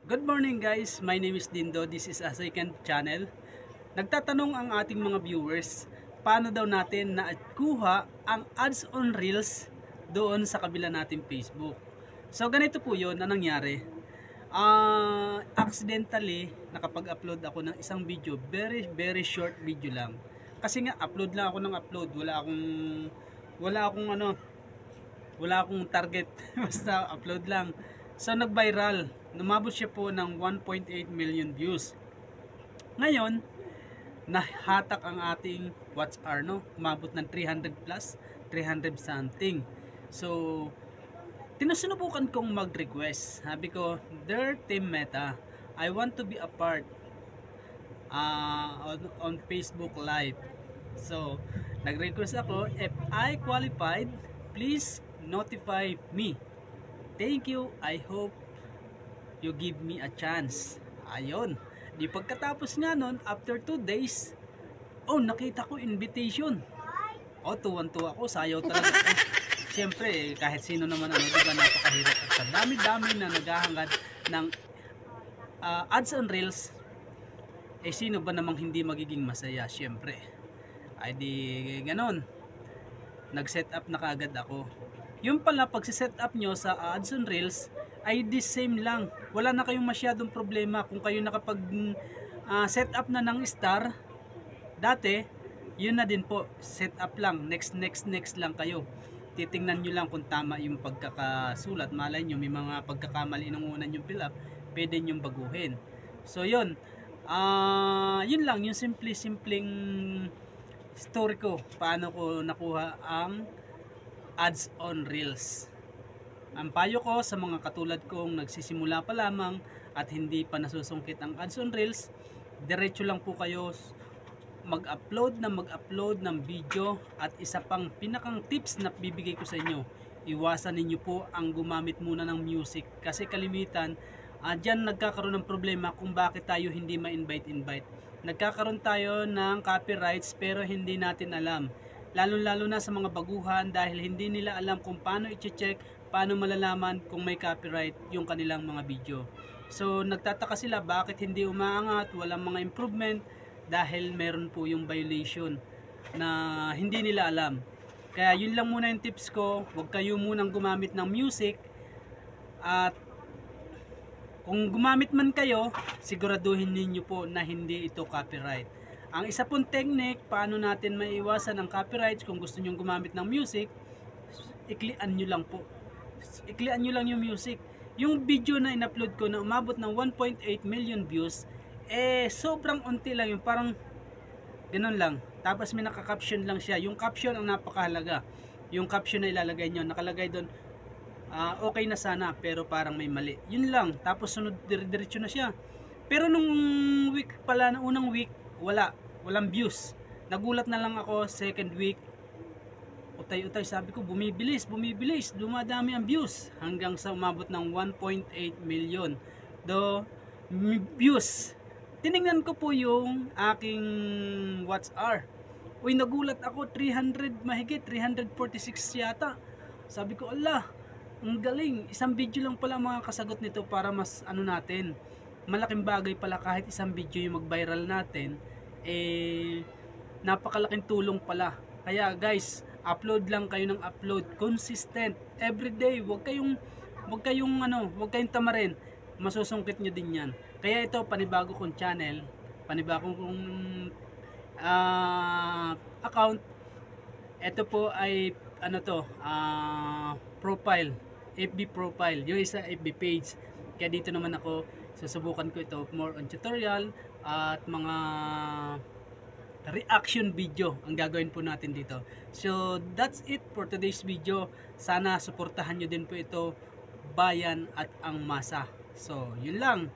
Good morning guys, my name is Dindo, this is a second channel. Nagtatanong ang ating mga viewers, paano daw natin nakuha ang ads on Reels doon sa kabila nating Facebook. So ganito po yun na nangyari. Accidentally, nakapag-upload ako ng isang video, very short video lang. Kasi nga, upload lang ako ng upload, wala akong wala akong target, basta upload lang. So nag-viral, numabot siya po ng 1.8 million views. Ngayon, nahatak ang ating watch hour, no? Umabot ng 300 plus, 300 something. So, sinubukan kong mag-request. Sabi ko, dear Team Meta, I want to be a part on Facebook Live. So, nag-request ako, if I qualified, please notify me. Thank you, I hope you give me a chance. Ayun. Di pagkatapos nga nun, after 2 days, nakita ko invitation. Tuwan-tuwa ako, sayaw talaga ako. Siyempre, kahit sino naman diba, napakahirap at sa dami-dami na naghahangad ng ads on Reels, sino ba namang hindi magiging masaya? Siyempre. Ay di ganon. Nag-set up na kaagad ako. Yung pala, pag-set up nyo sa ads on Reels, ay the same lang. Wala na kayong masyadong problema. Kung kayo nakapag set up na ng star, dati, yun na din po, set up lang, next lang kayo. Titingnan nyo lang kung tama yung pagkakasulat. Malay nyo, may mga pagkakamali nung una yung fill up, pwede nyo baguhin. So yun, yun lang, yung simpleng story ko, paano ko nakuha ang ads on Reels. Ang payo ko sa mga katulad kong nagsisimula pa lamang at hindi pa nasusungkit ang ads on Reels, diretso lang po kayo mag-upload ng video. At isa pang pinakang tips na bibigay ko sa inyo, iwasan ninyo po ang gumamit muna ng music, kasi kalimitan dyan nagkakaroon ng problema kung bakit tayo hindi ma-invite. Nagkakaroon tayo ng copyrights pero hindi natin alam, lalo na sa mga baguhan, dahil hindi nila alam kung paano i-check, paano malalaman kung may copyright yung kanilang mga video. So nagtataka sila bakit hindi umaangat, walang mga improvement, dahil meron po yung violation na hindi nila alam. Kaya yun lang muna yung tips ko, huwag kayo munang gumamit ng music, at kung gumamit man kayo, siguraduhin ninyo po na hindi ito copyright. Ang isa pong technique, paano natin maiwasan ang copyright kung gusto nyo gumamit ng music, iklian nyo lang po. Iklian nyo lang yung music. Yung video na in-upload ko na umabot ng 1.8 million views, sobrang unti lang yung parang ganun lang. Tapos may naka-caption lang siya. Yung caption ang napakahalaga. Yung caption na ilalagay nyo, nakalagay doon, okay na sana pero parang may mali. Yun lang. Tapos sunod diretso na siya. Pero nung week pala, na unang week, walang views. Nagulat na lang ako, second week, utay-utay, sabi ko bumibilis, dumadami ang views hanggang sa umabot ng 1.8 million views. Tiningnan ko po yung aking watch hour. Nagulat ako, 300 mahigit, 346 yata. Sabi ko, ala, ang galing. Isang video lang pala mga kasagot nito para mas natin. Malaking bagay pala kahit isang video yung mag-viral natin. Napakalaking tulong pala. Kaya guys, upload lang kayo ng upload. Consistent. Everyday. Huwag kayong tamarin. Masusungkit nyo din yan. Kaya ito, panibago kong channel, panibagong account. Ito po ay profile, FB profile, yung isa FB page. Kaya dito naman ako susubukan ko ito more on tutorial at mga reaction video ang gagawin po natin dito. So that's it for today's video. Sana suportahan nyo din po ito, bayan at ang masa. So yun lang.